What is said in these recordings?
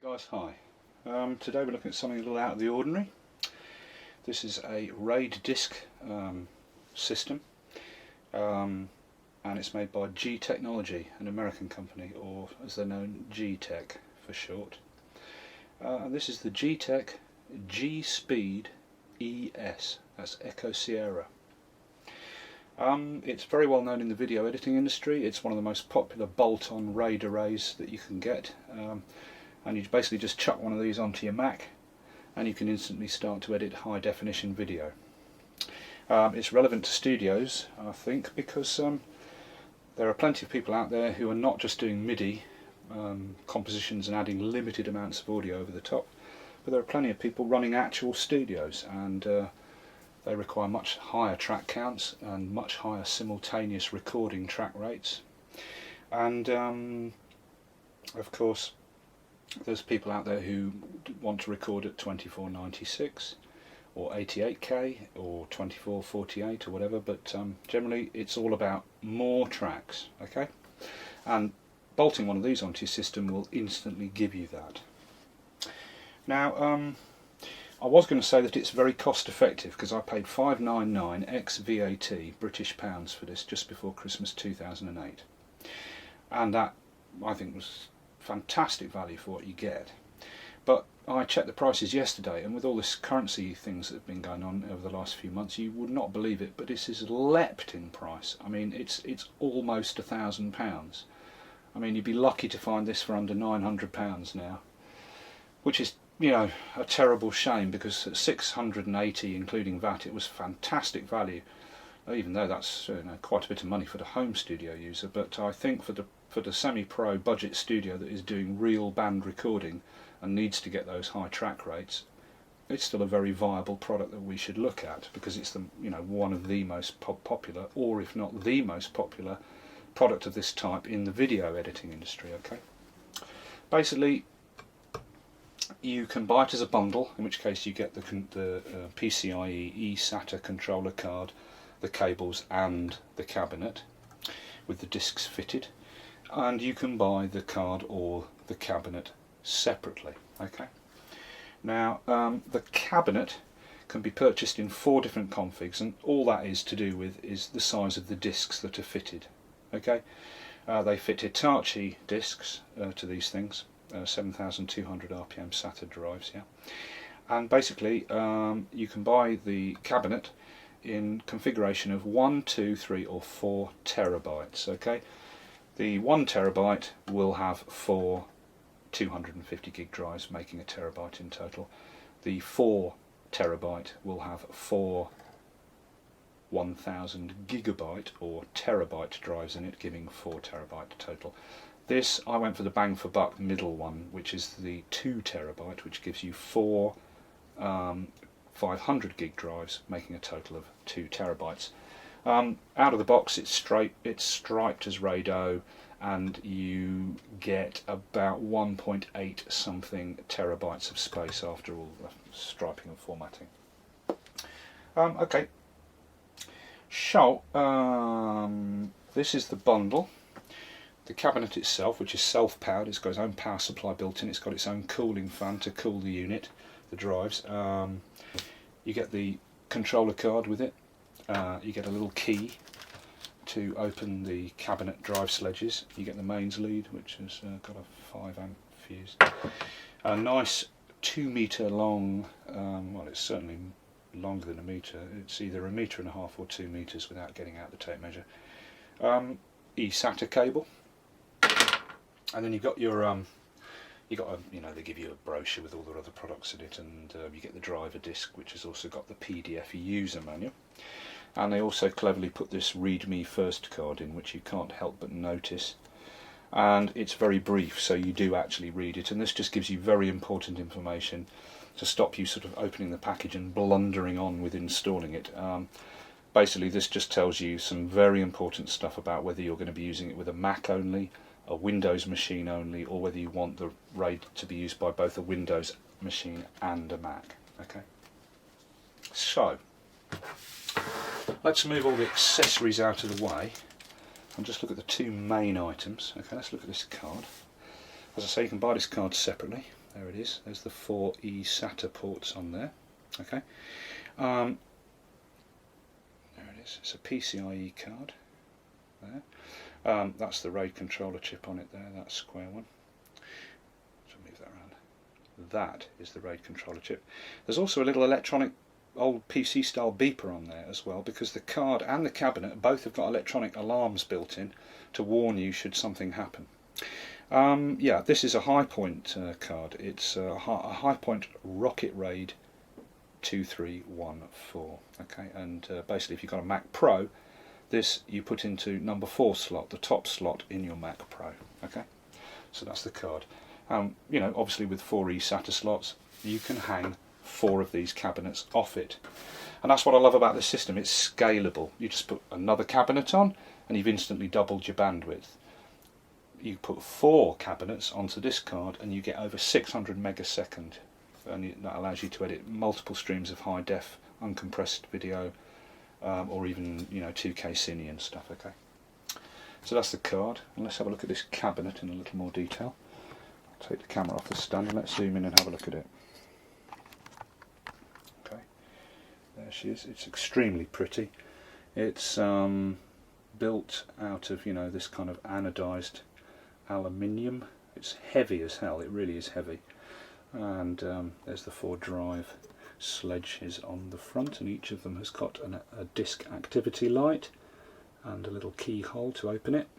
Guys, hi. Today we're looking at something a little out of the ordinary. This is a RAID disc system, and it's made by G Technology, an American company, or as they're known, G-Tech for short. And this is the G-Tech G-Speed ES, that's Echo Sierra. It's very well known in the video editing industry. It's one of the most popular bolt-on RAID arrays that you can get. And you basically just chuck one of these onto your Mac and you can instantly start to edit high definition video. It's relevant to studios, I think, because there are plenty of people out there who are not just doing MIDI compositions and adding limited amounts of audio over the top, but there are plenty of people running actual studios, and they require much higher track counts and much higher simultaneous recording track rates. And of course there's people out there who want to record at 2496 or 88k or 2448 or whatever, but generally it's all about more tracks, okay? And bolting one of these onto your system will instantly give you that. Now I was going to say that it's very cost effective because I paid $599 ex VAT British pounds for this just before Christmas 2008, and that I think was fantastic value for what you get. But I checked the prices yesterday, and with all this currency things that have been going on over the last few months, you would not believe it, but this has leapt in price. I mean, it's almost £1,000. I mean, you'd be lucky to find this for under £900 now, which is, you know, a terrible shame, because at 680 including VAT it was fantastic value, even though that's quite a bit of money for the home studio user. But I think for the semi-pro budget studio that is doing real band recording and needs to get those high track rates, it's still a very viable product that we should look at, because it's the one of the most popular, or if not the most popular product of this type in the video editing industry. Okay, basically you can buy it as a bundle, in which case you get the PCIe eSATA controller card, the cables and the cabinet with the discs fitted, and you can buy the card or the cabinet separately. Okay. Now the cabinet can be purchased in 4 different configs, and all that is to do with is the size of the discs that are fitted. Okay, they fit Hitachi discs to these things, 7,200 RPM SATA drives, yeah. And basically you can buy the cabinet in configuration of 1, 2, 3 or 4 terabytes. Okay, the 1 terabyte will have 4 250 gig drives, making a terabyte in total. The 4 terabyte will have 4 1000 gigabyte or terabyte drives in it, giving 4 terabyte total. This, I went for the bang for buck middle one, which is the 2 terabyte, which gives you 4 500 gig drives, making a total of 2 terabytes. Out of the box it's striped as RAID-O, and you get about 1.8 something terabytes of space after all the striping and formatting. Okay, so this is the bundle. The cabinet itself, which is self-powered, it's got its own power supply built in, it's got its own cooling fan to cool the unit, the drives. You get the controller card with it, you get a little key to open the cabinet drive sledges, you get the mains lead, which has got a 5 amp fuse, a nice 2 metre long, well, it's certainly longer than a metre, it's either 1.5 metres or 2 metres without getting out the tape measure, eSATA cable, and then you've got your they give you a brochure with all the other products in it, and you get the driver disc, which has also got the PDF user manual, and they also cleverly put this README first card in, which you can't help but notice, and it's very brief, so you do actually read it, and this just gives you very important information to stop you sort of opening the package and blundering on with installing it. Basically this just tells you some very important stuff about whether you're going to be using it with a Mac only, a Windows machine only, or whether you want the RAID to be used by both a Windows machine and a Mac. Okay, so let's move all the accessories out of the way and just look at the 2 main items. Okay, let's look at this card. As I say, you can buy this card separately. There it is. There's the 4 eSATA ports on there. Okay. There it is. It's a PCIe card. There. That's the RAID controller chip on it there. That square one. So move that around. That is the RAID controller chip. There's also a little electronic old PC style beeper on there as well, because the card and the cabinet both have got electronic alarms built in to warn you should something happen. Yeah, this is a Hi-Point card. It's a Hi-Point Rocket RAID 2314. Okay, and basically if you've got a Mac Pro, this you put into number 4 slot, the top slot in your Mac Pro. Okay, so that's the card. You know, obviously with 4 eSATA slots, you can hang 4 of these cabinets off it, and that's what I love about this system. It's scalable. You just put another cabinet on, and you've instantly doubled your bandwidth. You put 4 cabinets onto this card, and you get over 600 megasecond, and that allows you to edit multiple streams of high def, uncompressed video, or even 2K Cine and stuff. Okay, so that's the card, and let's have a look at this cabinet in a little more detail. I'll take the camera off the stand and let's zoom in and have a look at it. Okay, there she is. It's extremely pretty. It's built out of this kind of anodized aluminium. It's heavy as hell. It really is heavy. And there's the 4 drive sledges on the front, and each of them has got a disk activity light and a little keyhole to open it.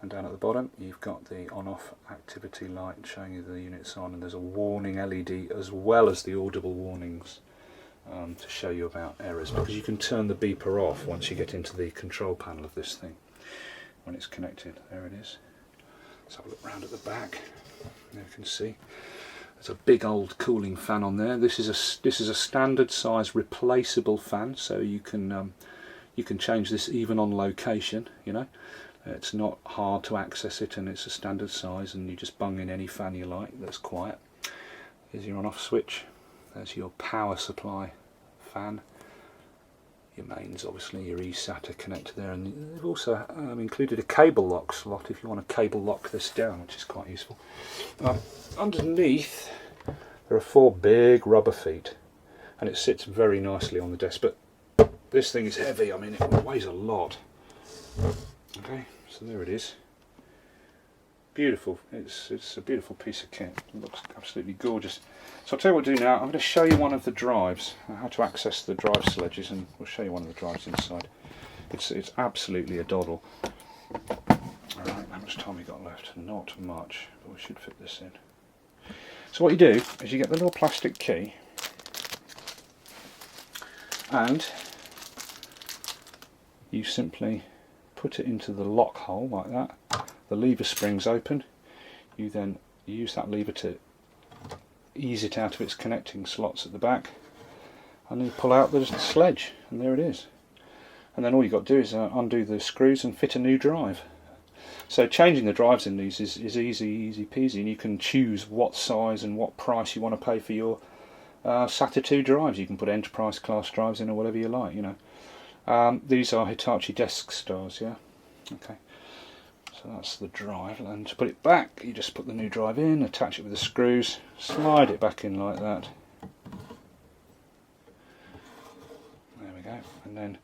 And down at the bottom you've got the on-off activity light showing you the unit's on, and there's a warning LED as well as the audible warnings to show you about errors, because you can turn the beeper off once you get into the control panel of this thing when it's connected. There it is. Let's have a look round at the back. There you can see there's a big old cooling fan on there. This is a standard size replaceable fan, so you can change this even on location. It's not hard to access it, and it's a standard size, and you just bung in any fan you like that's quiet. Here's your on-off switch. There's your power supply fan. Your mains, obviously, your eSATA connector there, and they've also included a cable lock slot if you want to cable lock this down, which is quite useful. Underneath there are 4 big rubber feet, and it sits very nicely on the desk, but this thing is heavy. I mean, it weighs a lot. Okay, so there it is. Beautiful. It's a beautiful piece of kit. It looks absolutely gorgeous. So I'll tell you what to do now. I'm going to show you one of the drives, how to access the drive sledges, and we'll show you one of the drives inside. It's absolutely a doddle. Alright, how much time we got left? Not much, but we should fit this in. So what you do is you get the little plastic key, and you simply put it into the lock hole like that. The lever springs open. You then use that lever to ease it out of its connecting slots at the back, and then you pull out the sledge, and there it is. And then all you've got to do is undo the screws and fit a new drive. So changing the drives in these is easy peasy, and you can choose what size and what price you want to pay for your SATA 2 drives. You can put enterprise class drives in or whatever you like. These are Hitachi Desk Stars, yeah. Okay. So that's the drive, and to put it back you just put the new drive in, attach it with the screws, slide it back in like that. There we go. And then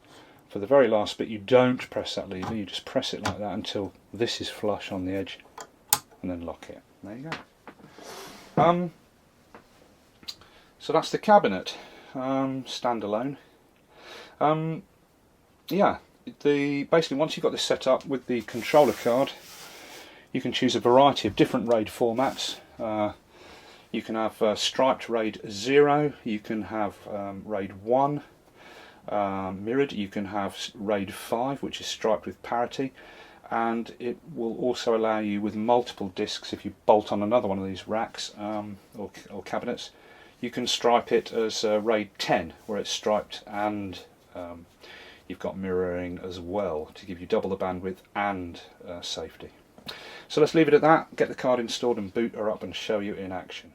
for the very last bit you don't press that lever, you just press it like that until this is flush on the edge, and then lock it. There you go. So that's the cabinet, standalone. Yeah. Basically, once you've got this set up with the controller card, you can choose a variety of different RAID formats. You can have striped RAID 0, you can have RAID 1 mirrored, you can have RAID 5, which is striped with parity, and it will also allow you with multiple discs. If you bolt on another one of these racks or cabinets, you can stripe it as RAID 10, where it's striped and you've got mirroring as well to give you double the bandwidth and safety. So let's leave it at that, get the card installed and boot her up and show you in action.